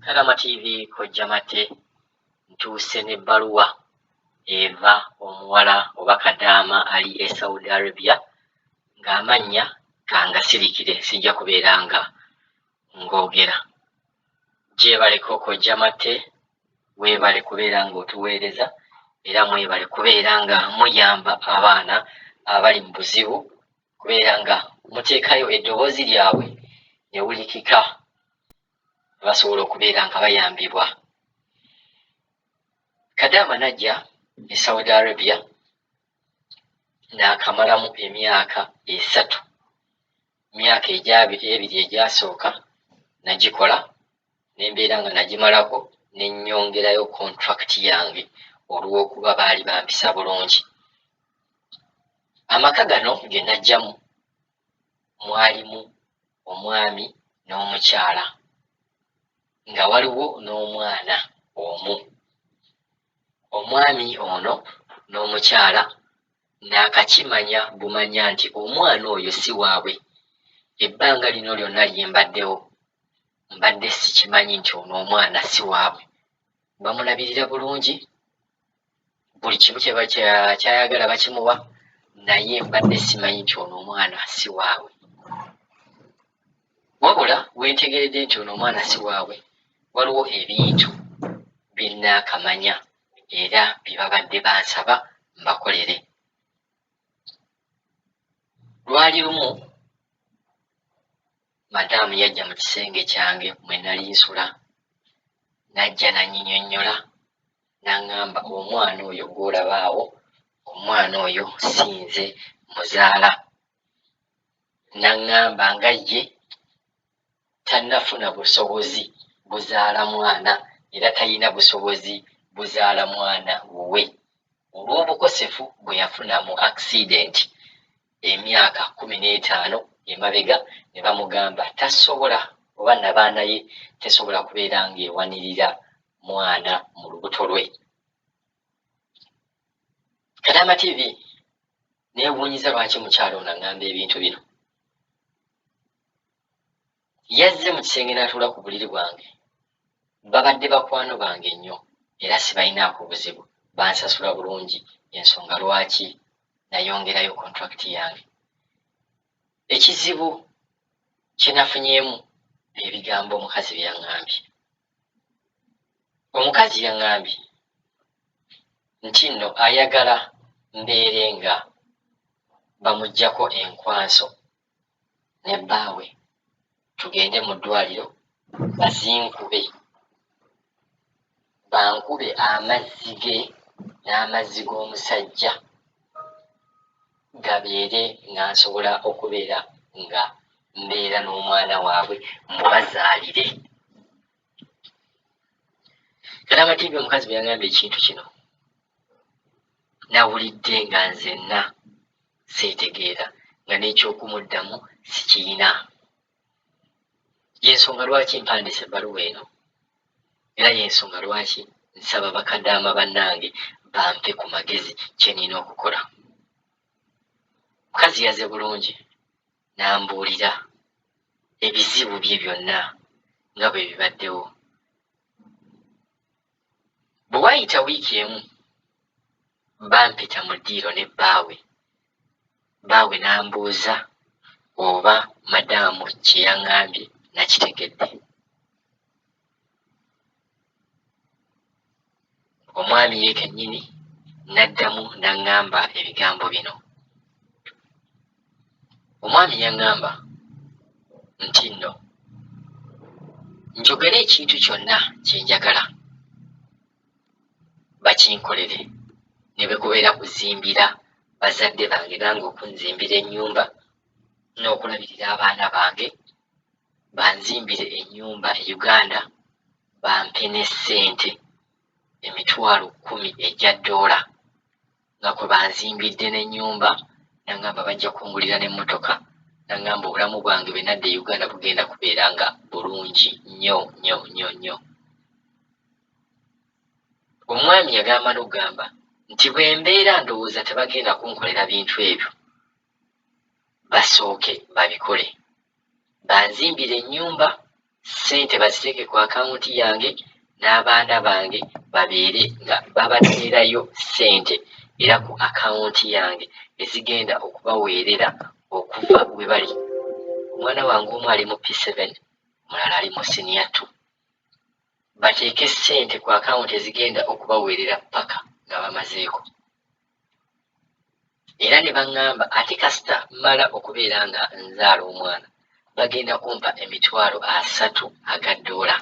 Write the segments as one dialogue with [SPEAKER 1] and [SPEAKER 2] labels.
[SPEAKER 1] Kalama TV Kojjamate ntuuse n'ebbaluwa eva omuwala oba Kadaama ali e Saudi Arabia ng'amannya kangasirikire sijja kubeera nga ng'ogera. Gyebaleko Kojjamate, weebale kubeera ng'otuweereza era mwebale kubeera nga muyamba abaana abali mu buzibu, kubeera nga muteekayo eddoboozi lyabwe ne wulikika basobola okubeera nga bayambibwa. Kadaama najja e Saudi Arabia n'akamalamu emyaka 3. Emyaka ebiri egyasooka nagikola ne mbeera nga nagimalako ne nnyongerayo contract yange olw'okuba baali bampisa bulungi. Amaka gano ge najjamu mwalimu omwami n'omukyala nga waliwo n'omwana omu. Omwami ono n'omukyala naakakimanya bumanya nti omwana oyo si waabwe. Ebbanga lino lyonna lye mbaddewo mbadde sikimanyi nti ono omwana si waabwe. Bamulabirira bulungi, buli kimu kyayagala bakimuwa, naye mbadde simanyi nti ono omwana si waabwe. Wabula we ntegeredde nti ono omwana si waabwe, waliwo ebintu bye naakamanya era bye babadde bansaba mbakolere. Lwali lumu madaamu yajja mu kisenge kyange mwe nali nsula, najja nannyinnyonnyola n'aŋŋamba omwana oyo gw'olaba awo, omwana oyo si nze muzaala. N'aŋŋamba nga ye tannafuna busobozi buzaala mwana era talina busobozi buzaala mwana wuwe olw'obukosefu bwe yafuna mu accident emyaka 15 emabega, ne bamugamba tasobola oba nabaana ye tesobola kubeera ng'ewanirira mwana mu lubuto lwe. Kadaama TV neewuunyiza lwaki mukyalo ono aŋŋamba ebintu bino. Yazze mu kisenge n'atuula ku buliri bwange, babadde bakwano bange nnyo era sibalinaako buzibu, bansasula bulungi, ensonga lwaki nayongerayo contract yange. Ekizibu kye nafunyeemu ebigambo omukazi bye yaŋŋambye. Omukazi yaŋŋambye nti nno ayagala mbeere nga bamuggyako enkwaso ne bbaawe, tugende mu ddwaliro bazinkube, bankube amazzi ge n'amazzi g'omusajja gabeere nga nsobola okubeera nga mbeera n'omwana waabwe mubazaalire. Kadaama TV omukazi bwe yaŋŋambye ekintu kino nawulidde nga nzenna seetegeera nga n'ekyokumuddamu sikiyina. Y'ensonga lwaki mpandiise ebbaluwa eno era y'ensonga lwaki nsaba bakadaama bannange bampe ku magezi kye nina okukola. Mukazi yaze bulungi n'ambuulira ebizibu bye byonna nga bwe bibaddewo. Bwe waayita wiiki emu bampita mu ddiiro ne bbaawe. Bbaawe n'ambuuza oba madaamu kye yaŋŋambye nakitegedde. Omwami ye kennyini n'addamu n'aŋŋamba ebigambo bino. Omwami yaŋŋamba nti nno njogere ekintu kyonna kye njagala bakinkolere, ne bwe kubeera kuzimbira bazadde bange nange okunzimbira ennyumba n'okulabirira abaana bange, banzimbire ennyumba e Uganda, bampe ne ssente emitwalo 10 egya ddoola nga kwe banzimbidde n'ennyumba, n'aŋŋamba bajja kungulira n'emmotoka, n'aŋŋamba obulamu bwange bwe nadda e Uganda bugenda kubeera nga bulungi nnyo nnyo nnyo nnyo. Omwami yagamba n'okugamba nti bwe mbeera ndowooza tebagenda kunkolera bintu ebyo, basooke babikole, banzimbire ennyumba sente baziteeke ku akawunti yange n'abaana bange babeere nga babateerayo sente era ku akawunti yange ezigenda okubaweerera okuva we bali. Omwana wange omu ali mu P7, omulala ali mu senior 2. Bateeke sente ku akawunti ezigenda okubaweerera paka nga bamazeeko. Era ne baŋŋamba ate kasita mala okubeera nga nzaala omwana bagenda kumpa $30,000 aga dola.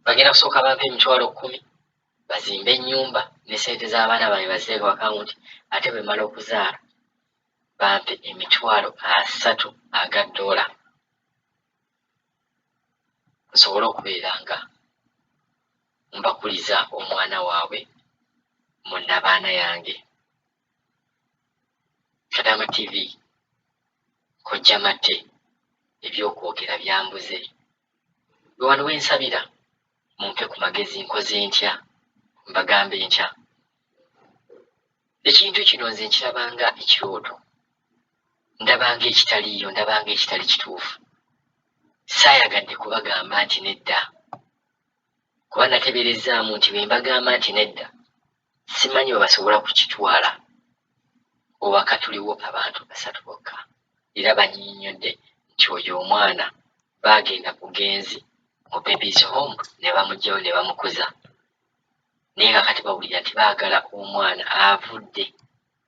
[SPEAKER 1] Bagenda kusooka bampa $10,000 bazimbe ennyumba ne sente z'abaana bange baziteeke ku akawunti, ate bwe mala okuzaala bampe $30,000 aga dola nsobole okubeera nga mbakuliza omwana waabwe mu nnabaana yange. Kadama TV, Kojja Matte, ebyokwogera byambuze. Lwe wano wensabira mumpe ku magezi nkoze ntya, mbagambe ntya. Ekintu kino nze nkirabanga ekirooto, ndabanga ekitaliiyo, ndabanga ekitali kituufu. Saayagadde kubagamba nti nedda, kuba nateberezaamu nti bwe mbagamba nti nedda simanyi bwe basobola kukitwala. Owaka tuliwo abantu 3 bokka, era banyiinyodde nti oyo omwana baagenda bugenzi mu babies home ne bamuggyayo ne bamukuza, naye nga kati bawulira nti baagala omwana avudde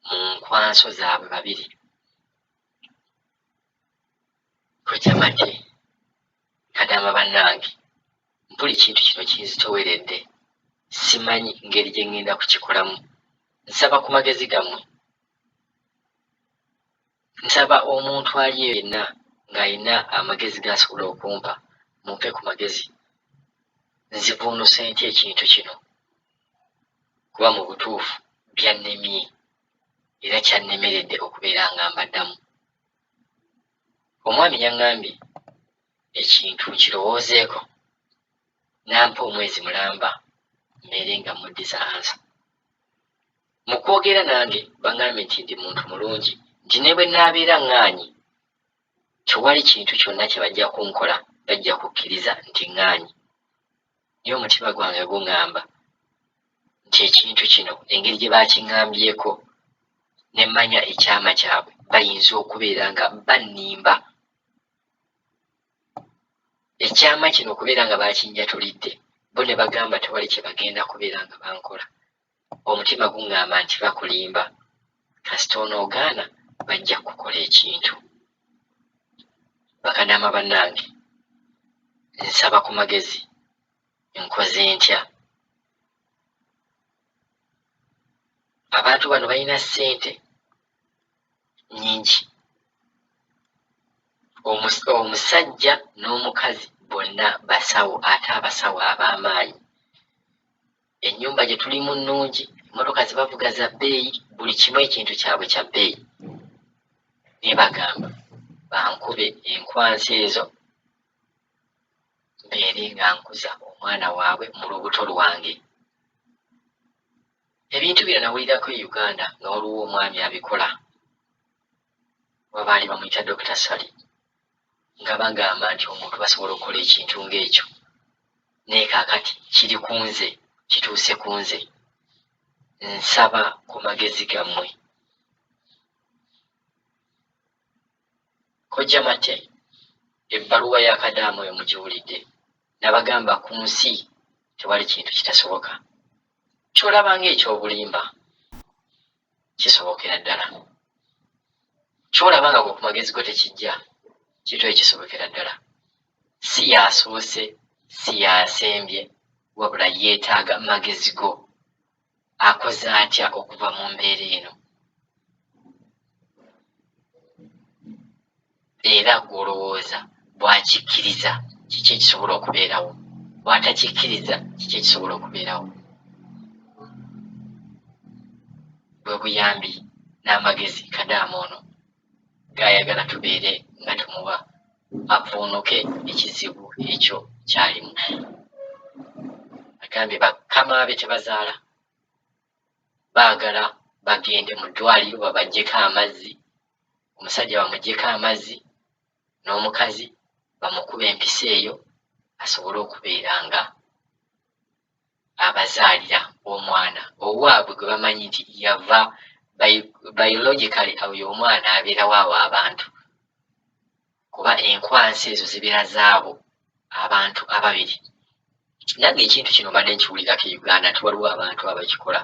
[SPEAKER 1] mu nkwanso zaabwe babiri. Kojja Matte, Kadama bannange, mpuli kintu kino kinzitoweredde, simanyi ngeri gye ngenda kukikolamu. Nsaba ku magezi gammwe, nsaba omuntu ali yenna ng'alina amagezi g'asobola okumpa, mumpe ku magezi nzivuunuse ntya ekintu kino, kuba mu butuufu byannemye era kyannemeredde okubeera nga mbaddamu. Omwami yaŋŋambye ekintu nkirowoozeeko, nampa omwezi mulamba mbeere nga muddiza ansa. Mu kwogera nange baŋŋambye nti ndi muntu mulungi, nti ne bwe naabeera ŋŋaanyi tewali kintu kyonna kye bajja kunkola bajja kukkiriza nti ŋŋaanyi. Naye omutima gwange guŋŋamba nti ekintu kino engeri gye baakiŋŋambyeko ne mmanya ekyama kyabwe bayinza okubeera nga bannimba. Ekyama kino okubeera nga baakinjatulidde bo ne bagamba tewali kye bagenda kubeera nga bankola. Omutima guŋŋamba nti bakulimba, kasita onoogaana bajja kukola ekintu. Bakadama bannange, nsaba ku magezi, nkoze ntya? Abantu bano balina ssente nnyingi. Omusajja n'omukazi bonna basawo, ate abasawo ab'amaanyi. Ennyumba gye tulimu nnungi, emmotoka ze bavuga za bbeeyi, buli kimu ekintu kyabwe kya bbeeyi. Naye bagamba bankube enkwansi ezo mbeere nga nkuza omwana waabwe mu lubuto lwange. Ebintu bino nawulirako e Uganda nga waliwo omwami abikola, babaali bamuyita Dr. Sali, nga bagamba nti omuntu basobola okukola ekintu ng'ekyo. Naye kaakati kiri ku nze, kituuse ku nze. Nsaba ku magezi gammwe. Kojja Matte, ebbaluwa ya Kadaama oyo mugiwulidde. Nabagamba ku nsi tewali kintu kitasoboka. Ky'olaba ng'ekyobulimba kisobokera ddala. Ky'olaba nga gwe ku magezi go tekijja, kintu ekisobokera ddala. Si yasoose, si yasembye, wabula yeetaaga magezi go. Akoze atya okuva mu mbeera eno? Era gw'olowooza bw'akikkiriza kiki ekisobola okubeerawo, bw'atakikkiriza kiki ekisobola okubeerawo? Bwe buyambi n'amagezi Kadaama ono g'ayagala tubeere nga tumuwa, avuunuke ekizibu ekyo ky'alimu. Agambye bakama be tebazaala, baagala bagende mu ddwaliro babaggyeko amazzi, omusajja bamuggyeko amazzi n'omukazi bamukuba empisa eyo asobole okubeera nga abazaalira omwana owaabwe gwe bamanyi nti yava biologically oyo omwana abeerawo abo abantu kuba enkwansi ezo zibeera zaabo abantu ababiri. Nange ekintu kino mbadde nkiwulirako e Uganda nti waliwo abantu abakikola.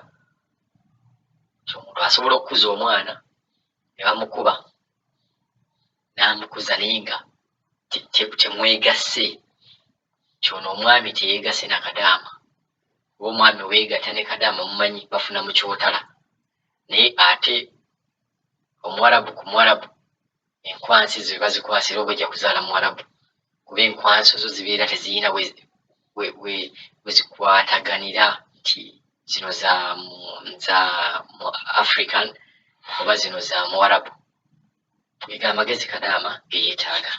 [SPEAKER 1] Omuntu asobola okukuza omwana ne bamukuba n'amukuza naye nga temwegasse. Kyono omwami teyeegasse na Kadaama oba omwami weegatta ne Kadaama mumanyi bafuna mu kyotala, naye ate omuwarabu ku muwarabu enkwansi zo bazikwasa era oba ojja kuzaala muwarabu kuba enkwansi zo zibeera teziyina we zikwataganira nti zino za mu African oba zino za muwarabu. Ega amagezi Kadaama ge yeetaaga.